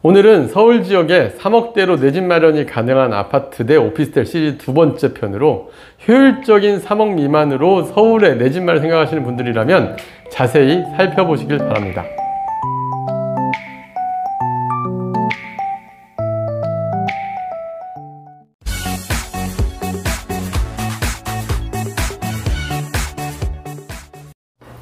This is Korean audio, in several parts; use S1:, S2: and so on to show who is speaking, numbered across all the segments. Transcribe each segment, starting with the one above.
S1: 오늘은 서울 지역에 3억대로 내 집 마련이 가능한 아파트 대 오피스텔 시리즈 두 번째 편으로 효율적인 3억 미만으로 서울에 내 집 마련 생각하시는 분들이라면 자세히 살펴보시길 바랍니다.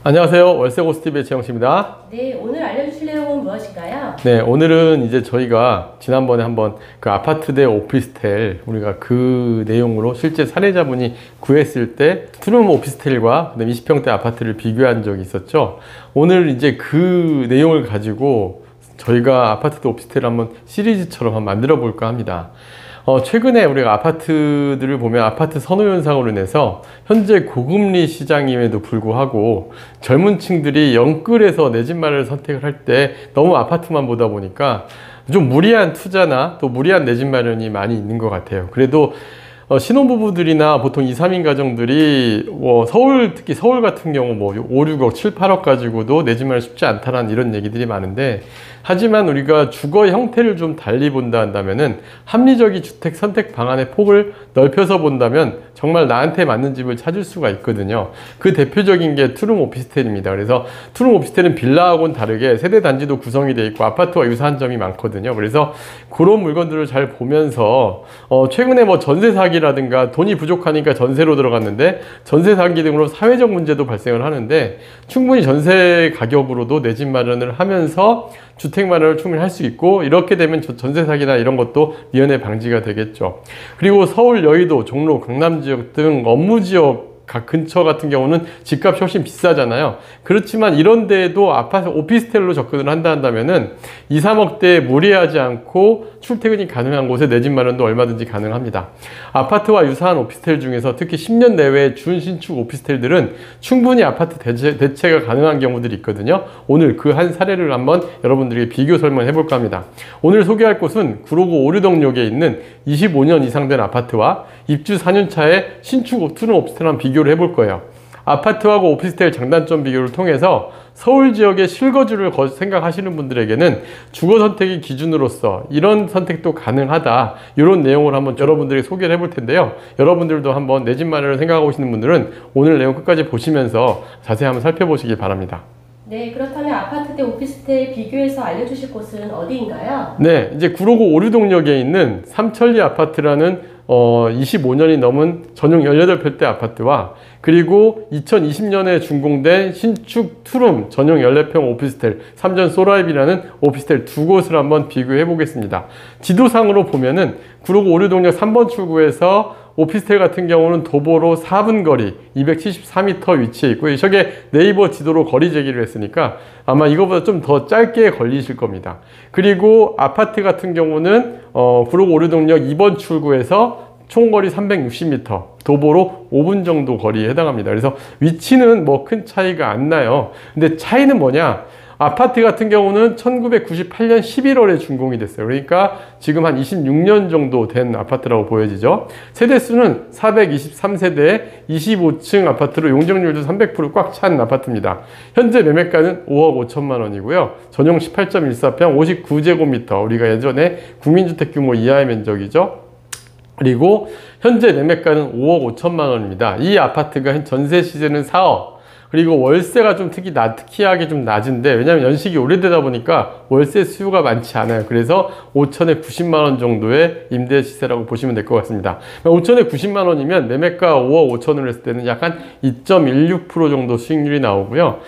S1: 안녕하세요. 월세고스TV의 최영씨입니다.
S2: 네, 오늘 알려주실 내용은 무엇인가요?
S1: 네, 오늘은 이제 저희가 지난번에 한번 그 아파트 대 오피스텔 우리가 그 내용으로 실제 사례자분이 구했을 때 투룸 오피스텔과 그다음 20평대 아파트를 비교한 적이 있었죠. 오늘 이제 그 내용을 가지고 저희가 아파트 대 오피스텔을 한번 시리즈처럼 한번 만들어 볼까 합니다. 최근에 우리가 아파트들을 보면 아파트 선호 현상으로 인해서 현재 고금리 시장임에도 불구하고 젊은 층들이 영끌에서 내 집 마련을 선택을 할 때 너무 아파트만 보다 보니까 좀 무리한 투자나 또 무리한 내 집 마련이 많이 있는 것 같아요. 그래도 신혼부부들이나 보통 2, 3인 가정들이 특히 서울 같은 경우 5, 6억, 7, 8억 가지고도 내 집 마련 쉽지 않다라는 이런 얘기들이 많은데, 하지만 우리가 주거 형태를 좀 달리 본다 한다면은 합리적인 주택 선택 방안의 폭을 넓혀서 본다면 정말 나한테 맞는 집을 찾을 수가 있거든요. 그 대표적인 게 투룸 오피스텔입니다. 그래서 투룸 오피스텔은 빌라하고는 다르게 세대 단지도 구성이 되어 있고 아파트와 유사한 점이 많거든요. 그래서 그런 물건들을 잘 보면서 최근에 전세 사기라든가 돈이 부족하니까 전세로 들어갔는데 전세 사기 등으로 사회적 문제도 발생을 하는데, 충분히 전세 가격으로도 내 집 마련을 하면서 주택 마련을 충분히 할 수 있고, 이렇게 되면 전세 사기나 이런 것도 미연에 방지가 되겠죠. 그리고 서울, 여의도, 종로, 강남 지역 등 업무 지역 각 근처 같은 경우는 집값이 훨씬 비싸잖아요. 그렇지만 이런 데에도 아파트 오피스텔로 접근을 한다면은 2, 3억대에 무리하지 않고 출퇴근이 가능한 곳에 내 집 마련도 얼마든지 가능합니다. 아파트와 유사한 오피스텔 중에서 특히 10년 내외의 준신축 오피스텔들은 충분히 아파트 대체가 가능한 경우들이 있거든요. 오늘 그 한 사례를 한번 여러분들에게 비교 설명해 볼까 합니다. 오늘 소개할 곳은 구로구 오류동역에 있는 25년 이상 된 아파트와 입주 4년 차의 신축 투룸 오피스텔랑 비교를 해볼 거예요. 아파트하고 오피스텔 장단점 비교를 통해서 서울 지역의 실거주를 생각하시는 분들에게는 주거 선택의 기준으로서 이런 선택도 가능하다, 이런 내용을 한번 여러분들에게 소개를 해볼 텐데요. 여러분들도 한번 내 집 마련을 생각하고 계시는 분들은 오늘 내용 끝까지 보시면서 자세히 한번 살펴보시기 바랍니다.
S2: 네, 그렇다면 아파트 대 오피스텔 비교해서 알려주실 곳은 어디인가요?
S1: 네, 이제 구로구 오류동역에 있는 삼천리 아파트라는 25년이 넘은 전용 18평대 아파트와, 그리고 2020년에 준공된 신축 투룸 전용 14평 오피스텔 삼전 소라입이라는 오피스텔 두 곳을 한번 비교해 보겠습니다. 지도상으로 보면은 구로구 오류동역 3번 출구에서 오피스텔 같은 경우는 도보로 4분 거리 274m 위치해 있고요. 저게 네이버 지도로 거리 제기를 했으니까 아마 이거보다 좀 더 짧게 걸리실 겁니다. 그리고 아파트 같은 경우는 구로구 오류동역 2번 출구에서 총거리 360m, 도보로 5분 정도 거리에 해당합니다. 그래서 위치는 큰 차이가 안 나요. 근데 차이는 뭐냐? 아파트 같은 경우는 1998년 11월에 준공이 됐어요. 그러니까 지금 한 26년 정도 된 아파트라고 보여지죠. 세대수는 423세대에 25층 아파트로 용적률도 300% 꽉 찬 아파트입니다. 현재 매매가는 5억 5천만 원이고요. 전용 18.14평 59제곱미터, 우리가 예전에 국민주택 규모 이하의 면적이죠. 그리고 현재 매매가는 5억 5천만 원입니다. 이 아파트가 전세 시세는 4억. 그리고 월세가 좀 특이하게 좀 낮은데, 왜냐면 연식이 오래되다 보니까 월세 수요가 많지 않아요. 그래서 5천에 90만 원 정도의 임대 시세라고 보시면 될 것 같습니다. 5천에 90만 원이면 매매가 5억 5천을 했을 때는 약 한 2.16% 정도 수익률이 나오고요.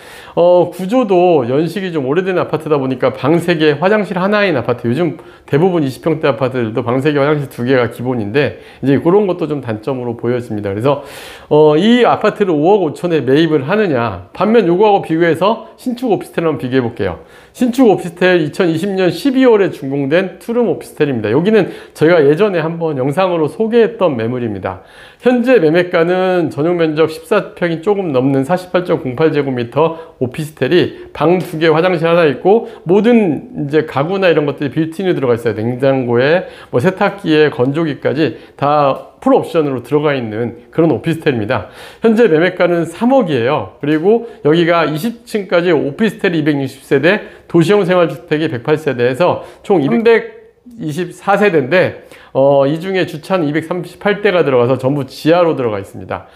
S1: 구조도 연식이 좀 오래된 아파트다 보니까 방 3개, 화장실 하나인 아파트, 요즘 대부분 20평대 아파트들도 방 3개, 화장실 2개가 기본인데 이제 그런 것도 좀 단점으로 보여집니다. 그래서 이 아파트를 5억 5천에 매입을 하느냐, 반면 요거하고 비교해서 신축 오피스텔 한번 비교해 볼게요. 신축 오피스텔 2020년 12월에 준공된 투룸 오피스텔입니다. 여기는 저희가 예전에 한번 영상으로 소개했던 매물입니다. 현재 매매가는 전용 면적 14평이 조금 넘는 48.08제곱미터 오피스텔이 방 2개, 화장실 하나 있고 모든 이제 가구나 이런 것들이 빌트인으로 들어가 있어요. 냉장고에 세탁기에 건조기까지 다 풀옵션으로 들어가 있는 그런 오피스텔입니다. 현재 매매가는 3억이에요. 그리고 여기가 20층까지 오피스텔 260세대, 도시형 생활주택이 108세대에서 총 324세대인데 이 중에 주차는 238대가 들어가서 전부 지하로 들어가 있습니다.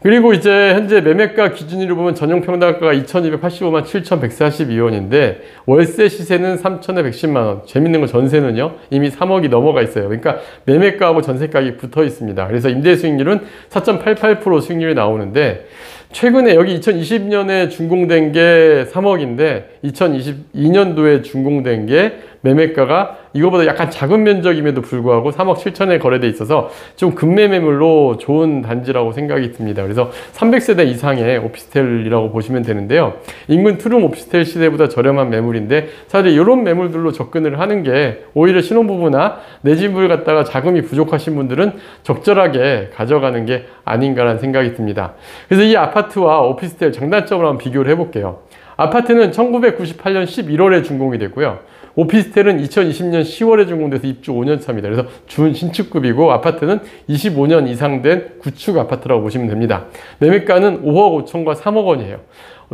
S1: 그리고 이제 현재 매매가 기준으로 보면 전용 평당가가 2,285만 7,142원인데 월세 시세는 3,110만 원. 재밌는 건 전세는요 이미 3억이 넘어가 있어요. 그러니까 매매가하고 전세가격이 붙어 있습니다. 그래서 임대 수익률은 4.88% 수익률이 나오는데 최근에 여기 2020년에 준공된 게 3억인데 2022년도에 준공된 게 매매가가 이거보다 약간 작은 면적임에도 불구하고 3억 7천에 거래돼 있어서 좀 급매매물로 좋은 단지라고 생각이 듭니다. 그래서 300세대 이상의 오피스텔이라고 보시면 되는데요. 인근 투룸 오피스텔 시세보다 저렴한 매물인데 사실 이런 매물들로 접근을 하는 게 오히려 신혼부부나 내 집을 갖다가 자금이 부족하신 분들은 적절하게 가져가는 게 아닌가라는 생각이 듭니다. 그래서 이 아파트와 오피스텔 장단점을 한번 비교를 해볼게요. 아파트는 1998년 11월에 준공이 됐고요. 오피스텔은 2020년 10월에 준공돼서 입주 5년 차입니다. 그래서 준신축급이고 아파트는 25년 이상 된 구축 아파트라고 보시면 됩니다. 매매가는 5억 5천과 3억 원이에요.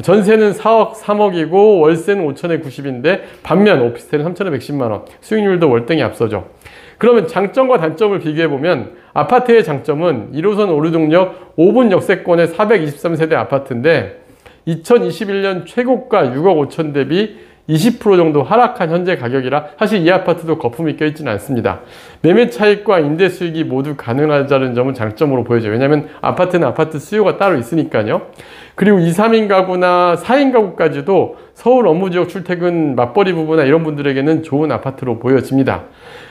S1: 전세는 4억 3억이고 월세는 5천에 90인데 반면 오피스텔은 3천에 110만 원. 수익률도 월등히 앞서죠. 그러면 장점과 단점을 비교해보면 아파트의 장점은 1호선 오류동역 5분 역세권의 423세대 아파트인데 2021년 최고가 6억 5천 대비 20% 정도 하락한 현재 가격이라 사실 이 아파트도 거품이 껴있지는 않습니다. 매매 차익과 임대 수익이 모두 가능하다는 점은 장점으로 보여져요. 왜냐하면 아파트는 아파트 수요가 따로 있으니까요. 그리고 2, 3인 가구나 4인 가구까지도 서울 업무지역 출퇴근 맞벌이 부부나 이런 분들에게는 좋은 아파트로 보여집니다.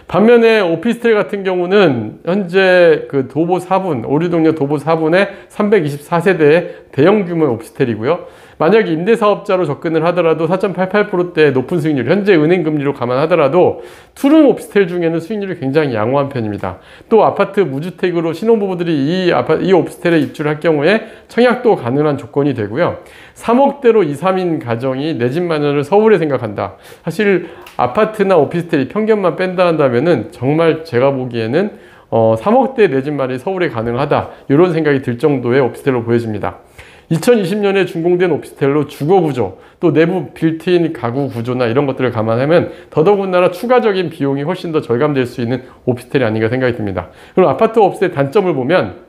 S1: 반면에 오피스텔 같은 경우는 현재 그 도보 4분, 오류동역 도보 4분에 324세대의 대형 규모의 오피스텔이고요. 만약에 임대사업자로 접근을 하더라도 4.88%대 높은 수익률, 현재 은행금리로 감안하더라도 투룸 오피스텔 중에는 수익률이 굉장히 양호한 편입니다. 또 아파트 무주택으로 신혼부부들이 이 오피스텔에 입주를 할 경우에 청약도 가능한 조건이 되고요. 3억대로 2, 3인 가정이 내 집 마련을 서울에 생각한다. 사실 아파트나 오피스텔이 편견만 뺀다 한다면은 정말 제가 보기에는 3억대 내 집 마련이 서울에 가능하다. 이런 생각이 들 정도의 오피스텔로 보여집니다. 2020년에 준공된 오피스텔로 주거 구조, 또 내부 빌트인 가구 구조나 이런 것들을 감안하면 더더군다나 추가적인 비용이 훨씬 더 절감될 수 있는 오피스텔이 아닌가 생각이 듭니다. 그럼 아파트 오피스텔 단점을 보면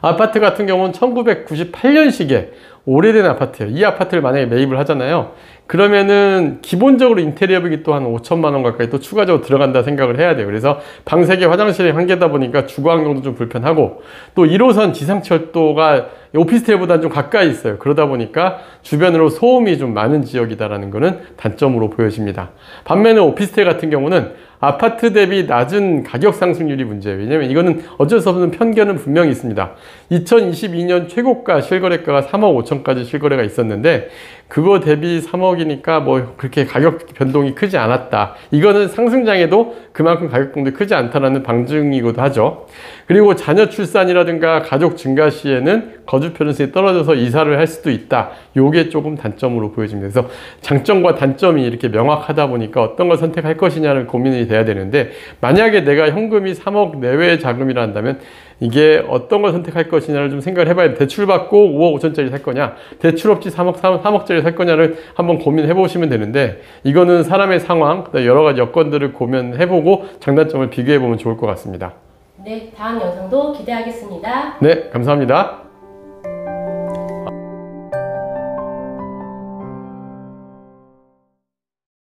S1: 아파트 같은 경우는 1998년식의 오래된 아파트예요. 이 아파트를 만약에 매입을 하잖아요. 그러면은 기본적으로 인테리어비가 또 한 5천만 원 가까이 또 추가적으로 들어간다 생각을 해야 돼요. 그래서 방 3개, 화장실이 1개다 보니까 주거 환경도 좀 불편하고 또 1호선 지상철도가 오피스텔보다는 좀 가까이 있어요. 그러다 보니까 주변으로 소음이 좀 많은 지역이다라는 것은 단점으로 보여집니다. 반면에 오피스텔 같은 경우는 아파트 대비 낮은 가격 상승률이 문제예요. 왜냐면 이거는 어쩔 수 없는 편견은 분명히 있습니다. 2022년 최고가 실거래가가 3억 5천까지 실거래가 있었는데 그거 대비 3억이니까 뭐 그렇게 가격 변동이 크지 않았다. 이거는 상승장에도 그만큼 가격 변동이 크지 않다라는 방증이기도 하죠. 그리고 자녀 출산이라든가 가족 증가 시에는 거주 편의성이 떨어져서 이사를 할 수도 있다. 요게 조금 단점으로 보여집니다. 그래서 장점과 단점이 이렇게 명확하다 보니까 어떤 걸 선택할 것이냐는 고민이 돼야 되는데 만약에 내가 현금이 3억 내외의 자금이라 한다면 이게 어떤 걸 선택할 것이냐를 좀 생각을 해봐야 돼. 대출 받고 5억 5천짜리 살 거냐, 대출 없이 3억짜리 살 거냐를 한번 고민해 보시면 되는데 이거는 사람의 상황, 여러 가지 여건들을 고민해보고 장단점을 비교해 보면 좋을 것 같습니다.
S2: 네, 다음 영상도 기대하겠습니다.
S1: 네, 감사합니다.